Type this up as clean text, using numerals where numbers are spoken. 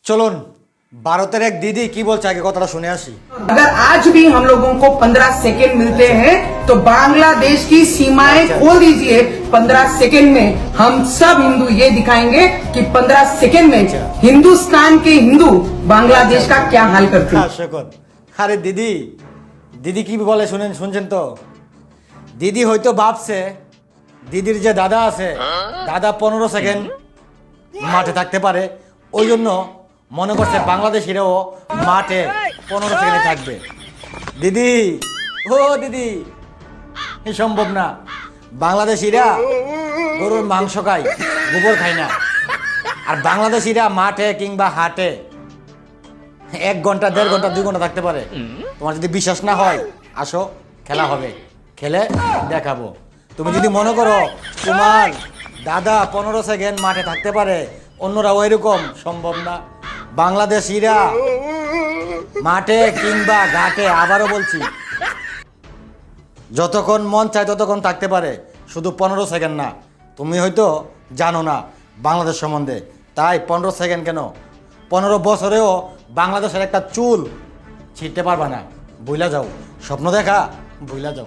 চলুন ভারতের এক দিদি কি বলছে আগে কথাটা শুনে আসি। अगर आज भी हम लोगों को 15 सेकेंड मिलते हैं तो बांग्लादेश की सीमाएं खोल दीजिए। 15 सेकेंड में हम सब हिंदू ये दिखाएंगे कि 15 सेकेंड में हिंदुस्तान के हिंदू बांग्लादेश का क्या हाल करते हैं। শুনুন, আরে দিদি দিদি কি বলে শুনছেন তো? দিদি হয়তো ভাবছে দিদির যে দাদা আছে দাদা 15 সেকেন্ড মাঠে থাকতে পারে, ওই জন্য মনে করছে বাংলাদেশিরাও মাঠে 15 সেকেন্ডে থাকবে। দিদি ও দিদি, এ সম্ভব না। বাংলাদেশিরা গরুর মাংস খায়, গোবর খায় না। আর বাংলাদেশিরা মাঠে কিংবা হাটে 1 ঘন্টা 1.5 ঘন্টা 2 ঘন্টা থাকতে পারে। তোমার যদি বিশ্বাস না হয় আসো, খেলা হবে, খেলে দেখাবো। তুমি যদি মনে করো তোমার দাদা 15 সেকেন্ড মাঠে থাকতে পারে, অন্যরাও এরকম, সম্ভব না। বাংলাদেশিরা মাঠে কিংবা ঘাটে, আবারও বলছি, যতক্ষণ মন চায় ততক্ষণ থাকতে পারে, শুধু 15 সেকেন্ড না। তুমি হয়তো জানো না বাংলাদেশ সম্বন্ধে, তাই 15 সেকেন্ড কেন, 15 বছরেও বাংলাদেশের একটা চুল ছিঁড়তে পারবা না। ভুলা যাও, স্বপ্ন দেখা ভুলা যাও।